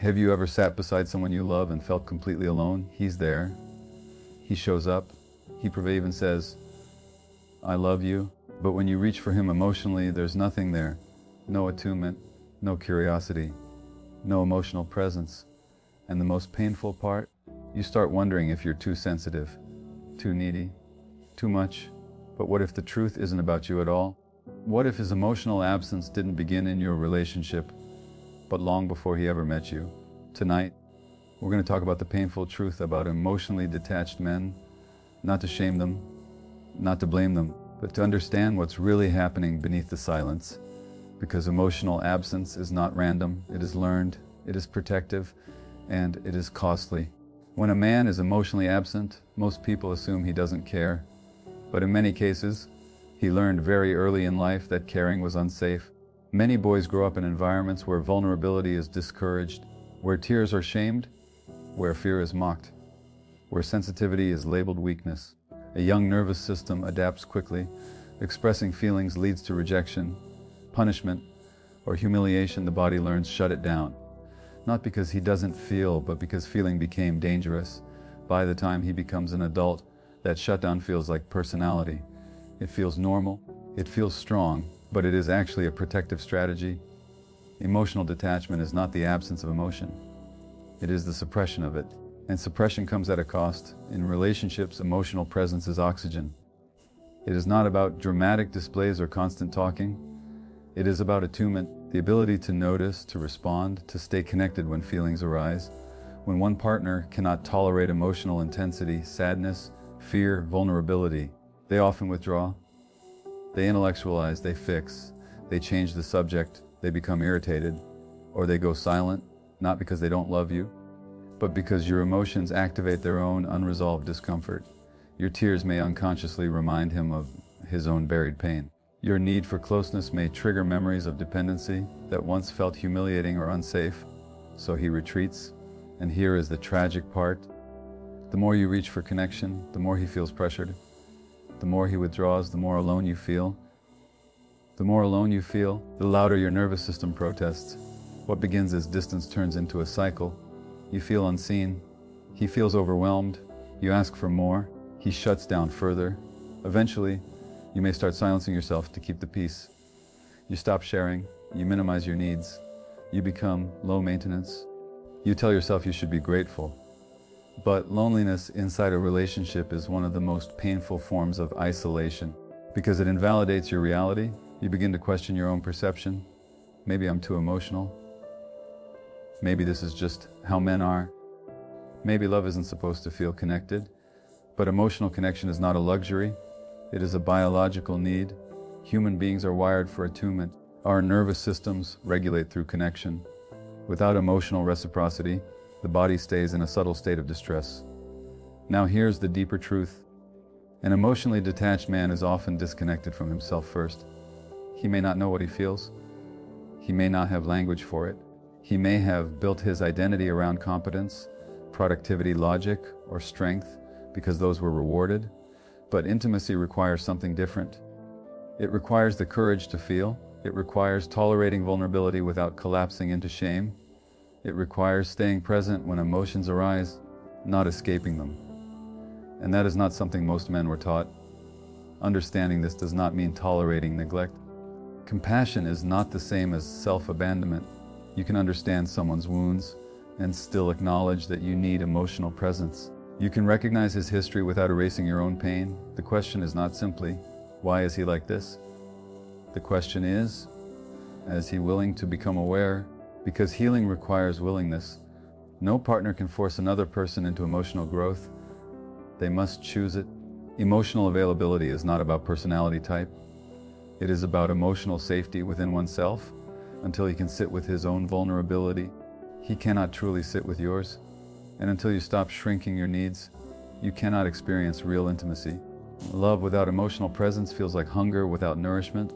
Have you ever sat beside someone you love and felt completely alone? He's there. He shows up. He probably even says, "I love you." But when you reach for him emotionally, there's nothing there. No attunement, no curiosity, no emotional presence. And the most painful part, you start wondering if you're too sensitive, too needy, too much. But what if the truth isn't about you at all? What if his emotional absence didn't begin in your relationship, but long before he ever met you? Tonight, we're going to talk about the painful truth about emotionally detached men, not to shame them, not to blame them, but to understand what's really happening beneath the silence. Because emotional absence is not random, it is learned, it is protective, and it is costly. When a man is emotionally absent, most people assume he doesn't care. But in many cases, he learned very early in life that caring was unsafe. Many boys grow up in environments where vulnerability is discouraged, where tears are shamed, where fear is mocked, where sensitivity is labeled weakness. A young nervous system adapts quickly. Expressing feelings leads to rejection, punishment, or humiliation. The body learns shut it down. Not because he doesn't feel, but because feeling became dangerous. By the time he becomes an adult, that shutdown feels like personality. It feels normal, it feels strong, but it is actually a protective strategy. Emotional detachment is not the absence of emotion. It is the suppression of it. And suppression comes at a cost. In relationships, emotional presence is oxygen. It is not about dramatic displays or constant talking. It is about attunement, the ability to notice, to respond, to stay connected when feelings arise. When one partner cannot tolerate emotional intensity, sadness, fear, vulnerability, they often withdraw. They intellectualize, they fix, they change the subject, they become irritated, or they go silent, not because they don't love you, but because your emotions activate their own unresolved discomfort. Your tears may unconsciously remind him of his own buried pain. Your need for closeness may trigger memories of dependency that once felt humiliating or unsafe, so he retreats. And here is the tragic part. The more you reach for connection, the more he feels pressured. The more he withdraws, the more alone you feel. The more alone you feel, the louder your nervous system protests. What begins as distance turns into a cycle. You feel unseen. He feels overwhelmed. You ask for more. He shuts down further. Eventually, you may start silencing yourself to keep the peace. You stop sharing. You minimize your needs. You become low maintenance. You tell yourself you should be grateful. But loneliness inside a relationship is one of the most painful forms of isolation because it invalidates your reality. You begin to question your own perception. Maybe I'm too emotional. Maybe this is just how men are. Maybe love isn't supposed to feel connected. But emotional connection is not a luxury. It is a biological need. Human beings are wired for attunement. Our nervous systems regulate through connection. Without emotional reciprocity, the body stays in a subtle state of distress. Now here's the deeper truth. An emotionally detached man is often disconnected from himself first. He may not know what he feels. He may not have language for it. He may have built his identity around competence, productivity, logic, or strength because those were rewarded. But intimacy requires something different. It requires the courage to feel. It requires tolerating vulnerability without collapsing into shame. It requires staying present when emotions arise, not escaping them. And that is not something most men were taught. Understanding this does not mean tolerating neglect. Compassion is not the same as self-abandonment. You can understand someone's wounds and still acknowledge that you need emotional presence. You can recognize his history without erasing your own pain. The question is not simply, why is he like this? The question is he willing to become aware? Because healing requires willingness. No partner can force another person into emotional growth. They must choose it. Emotional availability is not about personality type. It is about emotional safety within oneself. Until he can sit with his own vulnerability, he cannot truly sit with yours. And until you stop shrinking your needs, you cannot experience real intimacy. Love without emotional presence feels like hunger without nourishment.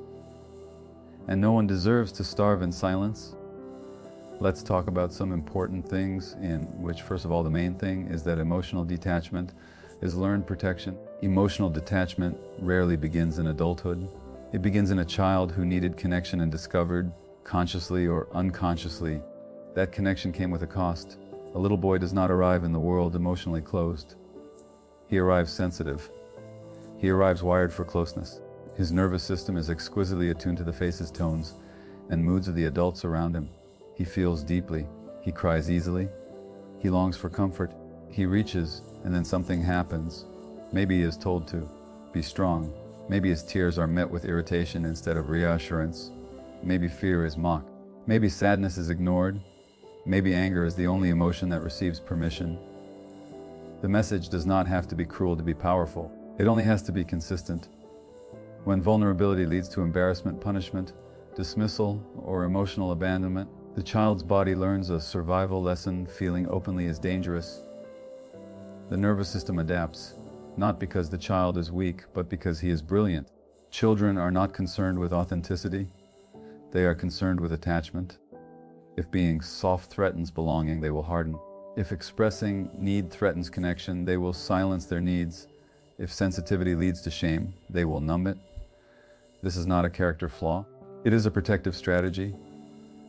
And no one deserves to starve in silence. Let's talk about some important things in which, first of all, the main thing is that emotional detachment is learned protection. Emotional detachment rarely begins in adulthood. It begins in a child who needed connection and discovered, consciously or unconsciously, That connection came with a cost. A little boy does not arrive in the world emotionally closed. He arrives sensitive. He arrives wired for closeness. His nervous system is exquisitely attuned to the faces, tones, and moods of the adults around him. He feels deeply. He cries easily. He longs for comfort. He reaches, and then something happens. Maybe he is told to be strong. Maybe his tears are met with irritation instead of reassurance. Maybe fear is mocked. Maybe sadness is ignored. Maybe anger is the only emotion that receives permission. The message does not have to be cruel to be powerful. It only has to be consistent. When vulnerability leads to embarrassment, punishment, dismissal, or emotional abandonment, the child's body learns a survival lesson. Feeling openly is dangerous. The nervous system adapts, not because the child is weak, but because he is brilliant. Children are not concerned with authenticity. They are concerned with attachment. If being soft threatens belonging, they will harden. If expressing need threatens connection, they will silence their needs. If sensitivity leads to shame, they will numb it. This is not a character flaw. It is a protective strategy.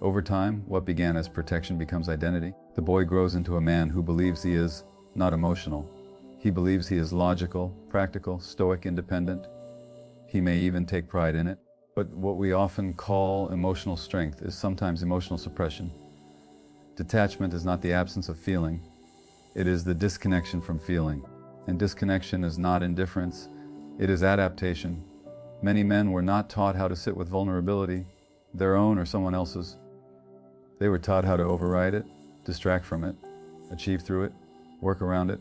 Over time, what began as protection becomes identity. The boy grows into a man who believes he is not emotional. He believes he is logical, practical, stoic, independent. He may even take pride in it. But what we often call emotional strength is sometimes emotional suppression. Detachment is not the absence of feeling. It is the disconnection from feeling. And disconnection is not indifference. It is adaptation. Many men were not taught how to sit with vulnerability, their own or someone else's. They were taught how to override it, distract from it, achieve through it, work around it.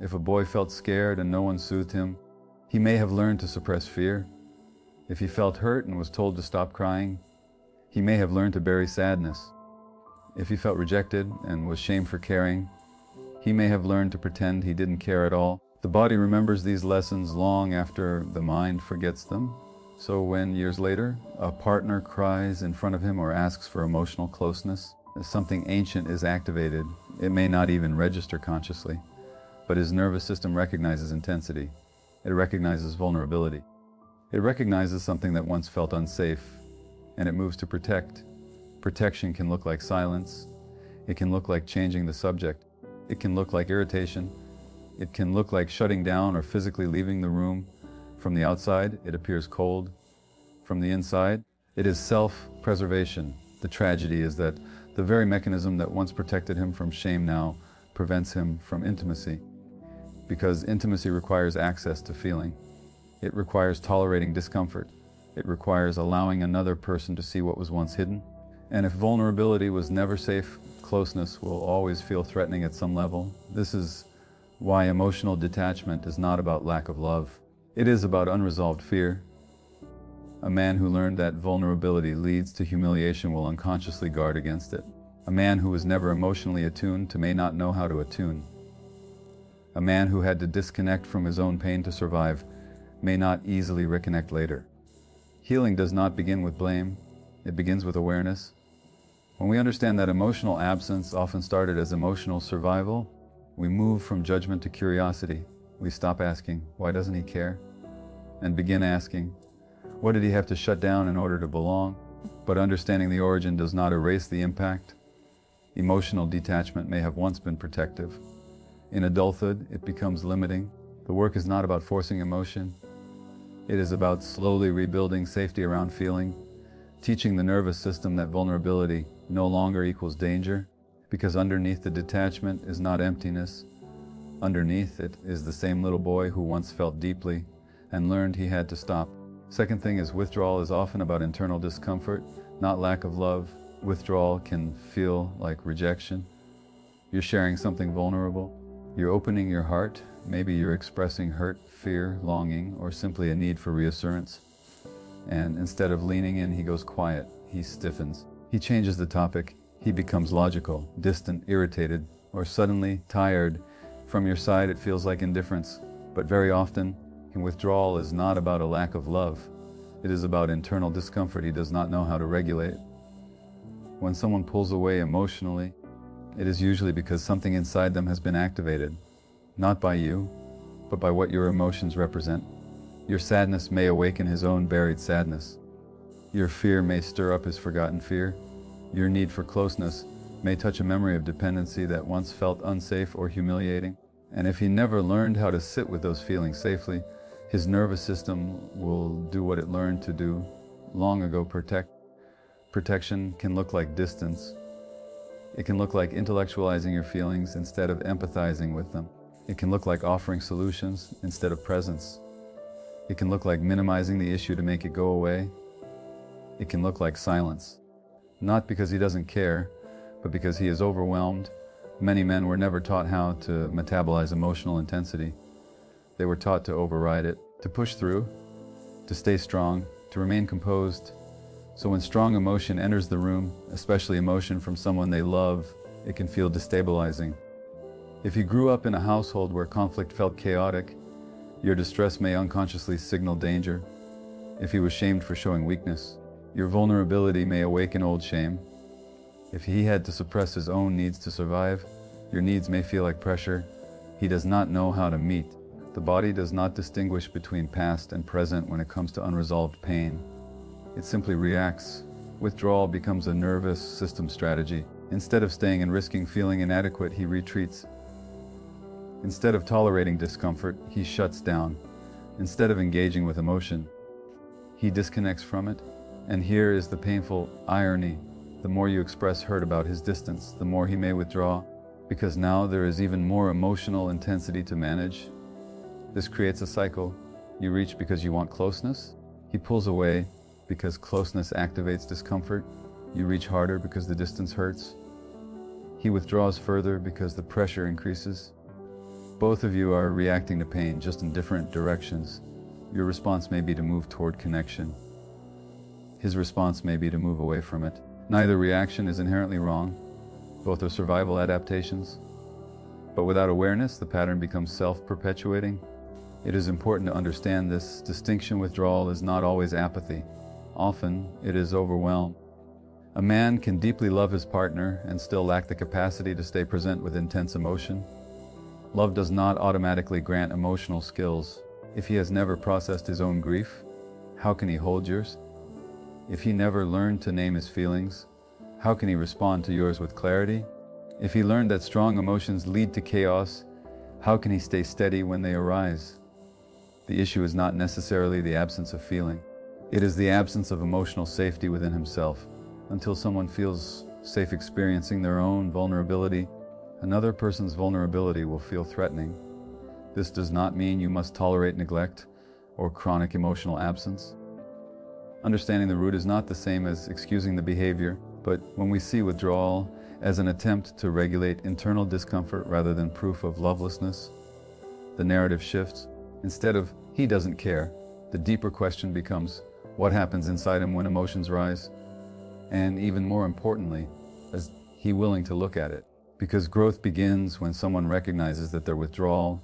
If a boy felt scared and no one soothed him, he may have learned to suppress fear. If he felt hurt and was told to stop crying, he may have learned to bury sadness. If he felt rejected and was shamed for caring, he may have learned to pretend he didn't care at all. The body remembers these lessons long after the mind forgets them. So when, years later, a partner cries in front of him or asks for emotional closeness, something ancient is activated. It may not even register consciously, but his nervous system recognizes intensity. It recognizes vulnerability. It recognizes something that once felt unsafe, and it moves to protect. Protection can look like silence. It can look like changing the subject. It can look like irritation. It can look like shutting down or physically leaving the room. From the outside, it appears cold. From the inside, it is self-preservation. The tragedy is that the very mechanism that once protected him from shame now prevents him from intimacy. Because intimacy requires access to feeling. It requires tolerating discomfort. It requires allowing another person to see what was once hidden. And if vulnerability was never safe, closeness will always feel threatening at some level. This is why emotional detachment is not about lack of love. It is about unresolved fear. A man who learned that vulnerability leads to humiliation will unconsciously guard against it. A man who was never emotionally attuned to may not know how to attune. A man who had to disconnect from his own pain to survive may not easily reconnect later. Healing does not begin with blame. It begins with awareness. When we understand that emotional absence often started as emotional survival, we move from judgment to curiosity. We stop asking, why doesn't he care? And begin asking, what did he have to shut down in order to belong? But understanding the origin does not erase the impact. Emotional detachment may have once been protective. In adulthood, it becomes limiting. The work is not about forcing emotion. It is about slowly rebuilding safety around feeling, teaching the nervous system that vulnerability no longer equals danger, because underneath the detachment is not emptiness. Underneath it is the same little boy who once felt deeply and learned he had to stop. Second thing is withdrawal is often about internal discomfort, not lack of love. Withdrawal can feel like rejection. You're sharing something vulnerable. You're opening your heart. Maybe you're expressing hurt, fear, longing, or simply a need for reassurance. And instead of leaning in, he goes quiet. He stiffens. He changes the topic. He becomes logical, distant, irritated, or suddenly tired. From your side, it feels like indifference. But very often, withdrawal is not about a lack of love. It is about internal discomfort he does not know how to regulate. When someone pulls away emotionally, it is usually because something inside them has been activated. Not by you, but by what your emotions represent. Your sadness may awaken his own buried sadness. Your fear may stir up his forgotten fear. Your need for closeness may touch a memory of dependency that once felt unsafe or humiliating. And if he never learned how to sit with those feelings safely, his nervous system will do what it learned to do long ago. Protection can look like distance. It can look like intellectualizing your feelings instead of empathizing with them. It can look like offering solutions instead of presence. It can look like minimizing the issue to make it go away. It can look like silence. Not because he doesn't care, but because he is overwhelmed. Many men were never taught how to metabolize emotional intensity. They were taught to override it, to push through, to stay strong, to remain composed. So when strong emotion enters the room, especially emotion from someone they love, it can feel destabilizing. If you grew up in a household where conflict felt chaotic, your distress may unconsciously signal danger. If he was shamed for showing weakness, your vulnerability may awaken old shame. If he had to suppress his own needs to survive, your needs may feel like pressure he does not know how to meet. The body does not distinguish between past and present when it comes to unresolved pain. It simply reacts. Withdrawal becomes a nervous system strategy. Instead of staying and risking feeling inadequate, he retreats. Instead of tolerating discomfort, he shuts down. Instead of engaging with emotion, he disconnects from it. And here is the painful irony. The more you express hurt about his distance, the more he may withdraw, because now there is even more emotional intensity to manage. This creates a cycle. You reach because you want closeness. He pulls away because closeness activates discomfort. You reach harder because the distance hurts. He withdraws further because the pressure increases. Both of you are reacting to pain, just in different directions. Your response may be to move toward connection. His response may be to move away from it. Neither reaction is inherently wrong. Both are survival adaptations. But without awareness, the pattern becomes self-perpetuating. It is important to understand this distinction. Withdrawal is not always apathy. Often, it is overwhelm. A man can deeply love his partner and still lack the capacity to stay present with intense emotion. Love does not automatically grant emotional skills. If he has never processed his own grief, how can he hold yours? If he never learned to name his feelings, how can he respond to yours with clarity? If he learned that strong emotions lead to chaos, how can he stay steady when they arise? The issue is not necessarily the absence of feeling. It is the absence of emotional safety within himself. Until someone feels safe experiencing their own vulnerability, another person's vulnerability will feel threatening. This does not mean you must tolerate neglect or chronic emotional absence. Understanding the root is not the same as excusing the behavior, but when we see withdrawal as an attempt to regulate internal discomfort rather than proof of lovelessness, the narrative shifts. Instead of, he doesn't care, the deeper question becomes, what happens inside him when emotions rise? And even more importantly, is he willing to look at it? Because growth begins when someone recognizes that their withdrawal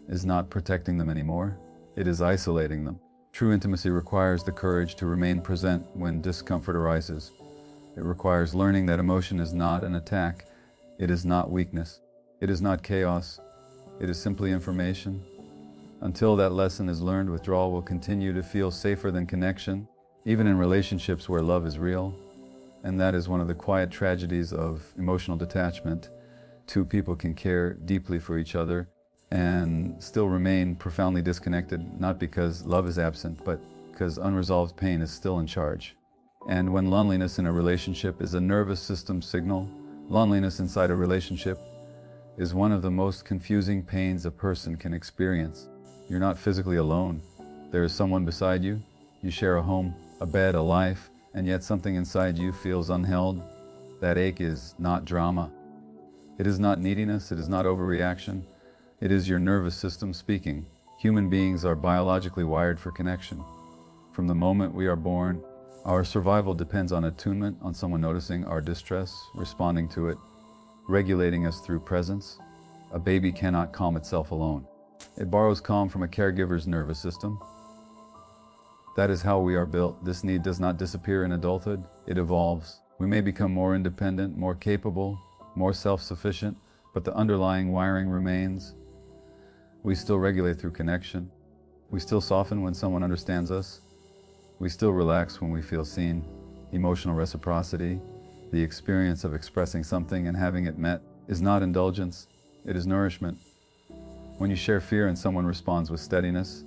is not protecting them anymore, it is isolating them. True intimacy requires the courage to remain present when discomfort arises. It requires learning that emotion is not an attack, it is not weakness, it is not chaos, it is simply information. Until that lesson is learned, withdrawal will continue to feel safer than connection, even in relationships where love is real. And that is one of the quiet tragedies of emotional detachment. Two people can care deeply for each other and still remain profoundly disconnected, not because love is absent, but because unresolved pain is still in charge. And when loneliness in a relationship is a nervous system signal, loneliness inside a relationship is one of the most confusing pains a person can experience. You're not physically alone. There is someone beside you. You share a home, a bed, a life, and yet something inside you feels unheld. That ache is not drama. It is not neediness, it is not overreaction. It is your nervous system speaking. Human beings are biologically wired for connection. From the moment we are born, our survival depends on attunement, on someone noticing our distress, responding to it, regulating us through presence. A baby cannot calm itself alone. It borrows calm from a caregiver's nervous system. That is how we are built. This need does not disappear in adulthood, it evolves. We may become more independent, more capable, more self-sufficient, but the underlying wiring remains. We still regulate through connection. We still soften when someone understands us. We still relax when we feel seen. Emotional reciprocity The experience of expressing something and having it met is not indulgence, it is nourishment. When you share fear and someone responds with steadiness,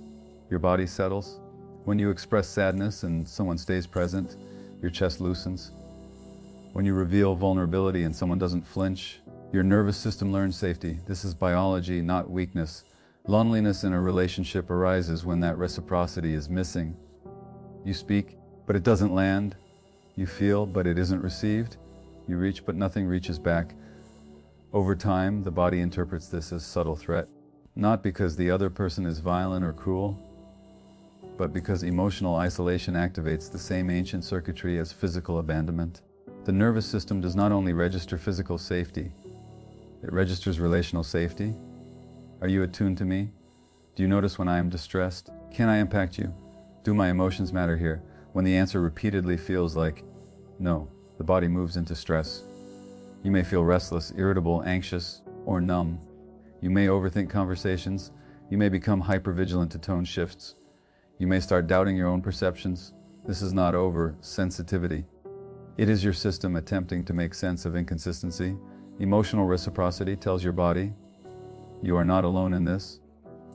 your body settles. When you express sadness and someone stays present, your chest loosens. When you reveal vulnerability and someone doesn't flinch, your nervous system learns safety. This is biology, not weakness. Loneliness in a relationship arises when that reciprocity is missing. You speak, but it doesn't land. You feel, but it isn't received. You reach, but nothing reaches back. Over time, the body interprets this as subtle threat, not because the other person is violent or cruel, but because emotional isolation activates the same ancient circuitry as physical abandonment. The nervous system does not only register physical safety, it registers relational safety. Are you attuned to me? Do you notice when I am distressed? Can I impact you? Do my emotions matter here? When the answer repeatedly feels like no, the body moves into stress. You may feel restless, irritable, anxious, or numb. You may overthink conversations. You may become hypervigilant to tone shifts. You may start doubting your own perceptions. This is not over-sensitivity. It is your system attempting to make sense of inconsistency. Emotional reciprocity tells your body, you are not alone in this.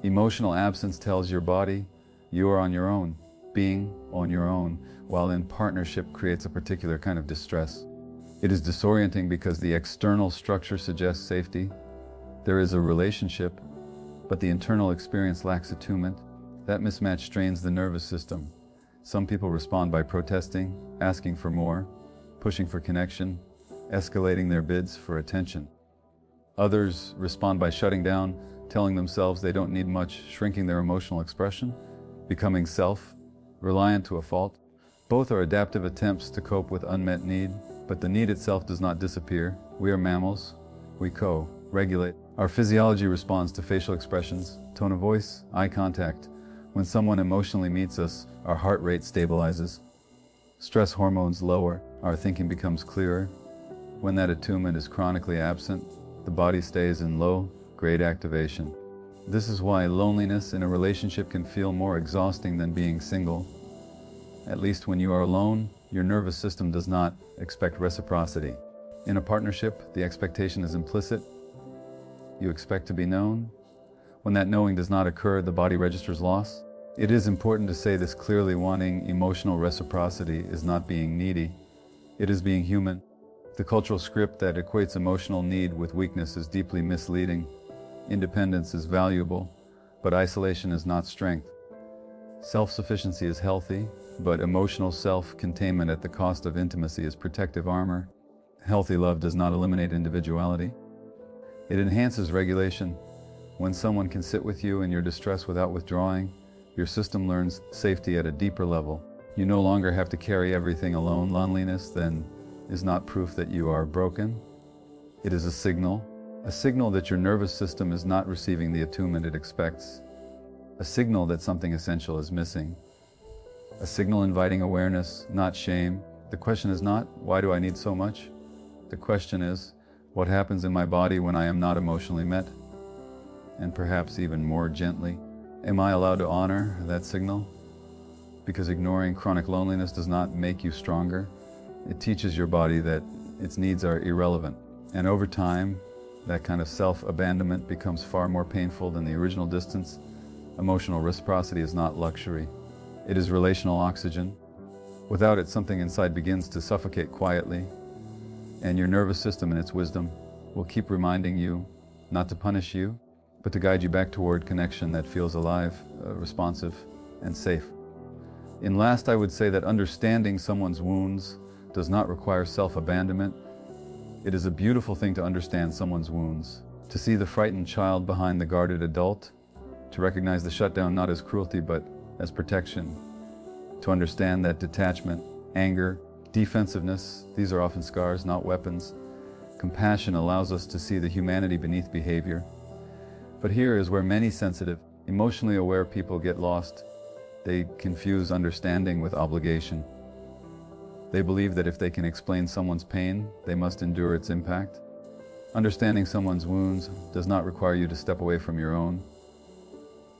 Emotional absence tells your body, you are on your own. Being on your own, while in partnership, creates a particular kind of distress. It is disorienting because the external structure suggests safety. There is a relationship, but the internal experience lacks attunement. That mismatch strains the nervous system. Some people respond by protesting, asking for more, pushing for connection, escalating their bids for attention. Others respond by shutting down, telling themselves they don't need much, shrinking their emotional expression, becoming self-reliant to a fault. Both are adaptive attempts to cope with unmet need, but the need itself does not disappear. We are mammals. We co-regulate. Our physiology responds to facial expressions, tone of voice, eye contact. When someone emotionally meets us, our heart rate stabilizes. Stress hormones lower. Our thinking becomes clearer. When that attunement is chronically absent, the body stays in low-grade activation. This is why loneliness in a relationship can feel more exhausting than being single. At least when you are alone, your nervous system does not expect reciprocity. In a partnership, the expectation is implicit. You expect to be known. When that knowing does not occur, the body registers loss. It is important to say this clearly. Wanting emotional reciprocity is not being needy. It is being human. The cultural script that equates emotional need with weakness is deeply misleading. Independence is valuable, but isolation is not strength. Self-sufficiency is healthy, but emotional self-containment at the cost of intimacy is protective armor. Healthy love does not eliminate individuality. It enhances regulation. When someone can sit with you in your distress without withdrawing, your system learns safety at a deeper level. You no longer have to carry everything alone. Loneliness, then, is not proof that you are broken. It is a signal that your nervous system is not receiving the attunement it expects. A signal that something essential is missing. A signal inviting awareness, not shame. The question is not, why do I need so much? The question is, what happens in my body when I am not emotionally met? And perhaps even more gently, am I allowed to honor that signal? Because ignoring chronic loneliness does not make you stronger. It teaches your body that its needs are irrelevant. And over time, that kind of self-abandonment becomes far more painful than the original distance. Emotional reciprocity is not luxury. It is relational oxygen. Without it, something inside begins to suffocate quietly, and your nervous system in its wisdom will keep reminding you not to punish you, but to guide you back toward connection that feels alive, responsive, and safe. In last, I would say that understanding someone's wounds does not require self-abandonment. It is a beautiful thing to understand someone's wounds, to see the frightened child behind the guarded adult, to recognize the shutdown not as cruelty but as protection, to understand that detachment, anger, defensiveness, these are often scars, not weapons. Compassion allows us to see the humanity beneath behavior. But here is where many sensitive, emotionally aware people get lost. They confuse understanding with obligation. They believe that if they can explain someone's pain, they must endure its impact. Understanding someone's wounds does not require you to step away from your own.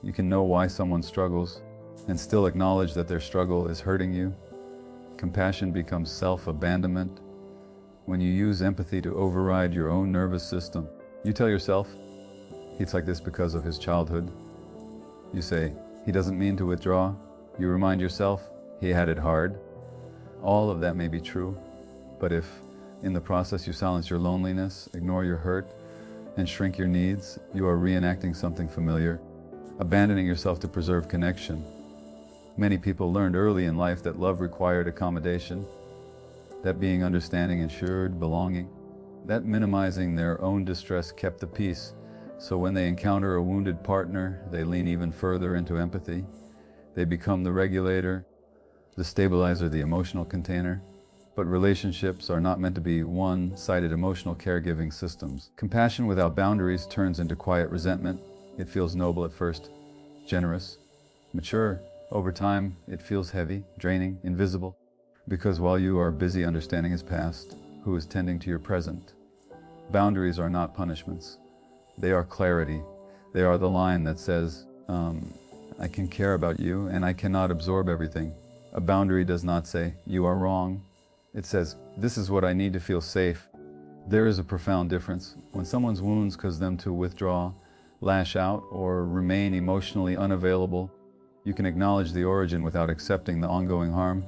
You can know why someone struggles and still acknowledge that their struggle is hurting you. Compassion becomes self-abandonment when you use empathy to override your own nervous system. You tell yourself, he's like this because of his childhood. You say, he doesn't mean to withdraw. You remind yourself, he had it hard. All of that may be true, but if in the process you silence your loneliness, ignore your hurt, and shrink your needs, you are reenacting something familiar, abandoning yourself to preserve connection. Many people learned early in life that love required accommodation, that being understanding ensured belonging, that minimizing their own distress kept the peace. So when they encounter a wounded partner, they lean even further into empathy. They become the regulator, the stabilizer, the emotional container. But relationships are not meant to be one-sided emotional caregiving systems. Compassion without boundaries turns into quiet resentment. It feels noble at first, generous, mature. Over time, it feels heavy, draining, invisible. Because while you are busy understanding his past, who is tending to your present? Boundaries are not punishments. They are clarity. They are the line that says, I can care about you and I cannot absorb everything. A boundary does not say, you are wrong. It says, this is what I need to feel safe. There is a profound difference. When someone's wounds cause them to withdraw, lash out, or remain emotionally unavailable, you can acknowledge the origin without accepting the ongoing harm.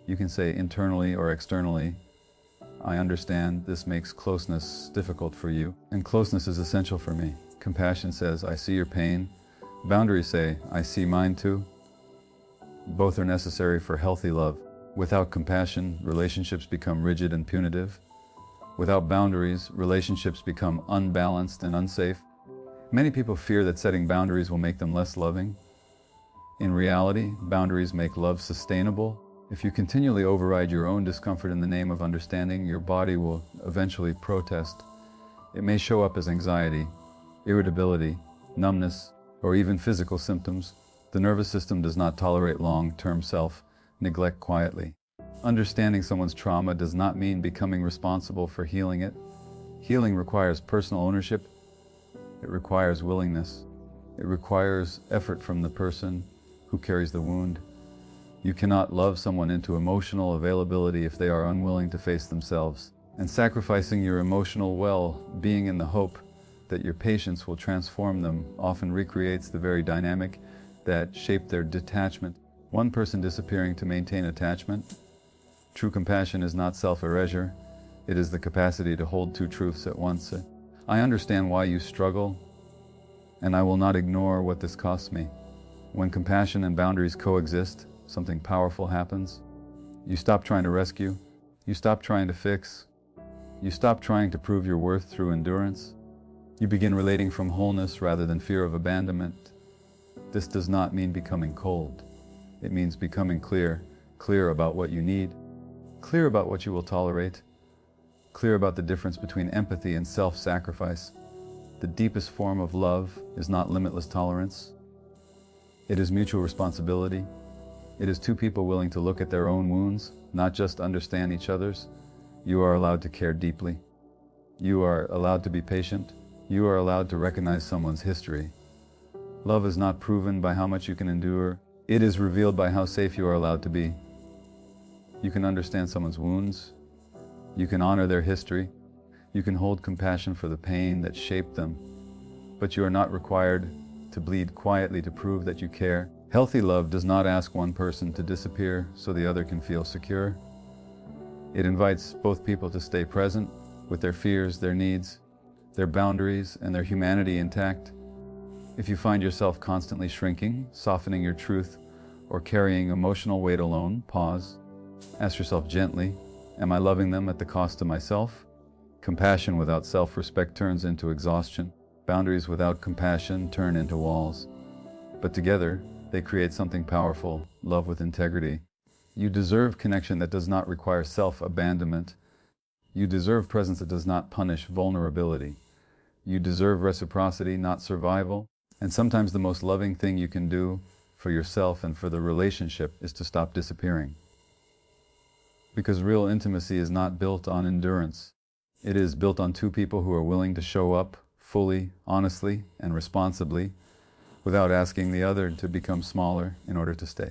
You can say internally or externally, I understand this makes closeness difficult for you, and closeness is essential for me. Compassion says, I see your pain. Boundaries say, I see mine too. Both are necessary for healthy love. Without compassion, relationships become rigid and punitive. Without boundaries, relationships become unbalanced and unsafe. Many people fear that setting boundaries will make them less loving. In reality, boundaries make love sustainable. If you continually override your own discomfort in the name of understanding, your body will eventually protest. It may show up as anxiety, irritability, numbness, or even physical symptoms. The nervous system does not tolerate long-term self-neglect quietly. Understanding someone's trauma does not mean becoming responsible for healing it. Healing requires personal ownership. It requires willingness. It requires effort from the person who carries the wound. You cannot love someone into emotional availability if they are unwilling to face themselves. And sacrificing your emotional well-being in the hope that your patience will transform them often recreates the very dynamic that shaped their detachment. One person disappearing to maintain attachment. True compassion is not self-erasure. It is the capacity to hold two truths at once. I understand why you struggle, and I will not ignore what this costs me. When compassion and boundaries coexist, something powerful happens. You stop trying to rescue. You stop trying to fix. You stop trying to prove your worth through endurance. You begin relating from wholeness rather than fear of abandonment. This does not mean becoming cold. It means becoming clear about what you need, clear about what you will tolerate, clear about the difference between empathy and self-sacrifice. The deepest form of love is not limitless tolerance. It is mutual responsibility. It is two people willing to look at their own wounds, not just understand each other's. You are allowed to care deeply. You are allowed to be patient. You are allowed to recognize someone's history. Love is not proven by how much you can endure. It is revealed by how safe you are allowed to be. You can understand someone's wounds. You can honor their history. You can hold compassion for the pain that shaped them. But you are not required to bleed quietly to prove that you care. Healthy love does not ask one person to disappear so the other can feel secure. It invites both people to stay present with their fears, their needs, their boundaries, and their humanity intact. If you find yourself constantly shrinking, softening your truth, or carrying emotional weight alone, pause. Ask yourself gently, am I loving them at the cost of myself? Compassion without self-respect turns into exhaustion. Boundaries without compassion turn into walls. But together, they create something powerful, love with integrity. You deserve connection that does not require self-abandonment. You deserve presence that does not punish vulnerability. You deserve reciprocity, not survival. And sometimes the most loving thing you can do for yourself and for the relationship is to stop disappearing. Because real intimacy is not built on endurance. It is built on two people who are willing to show up fully, honestly, and responsibly, without asking the other to become smaller in order to stay.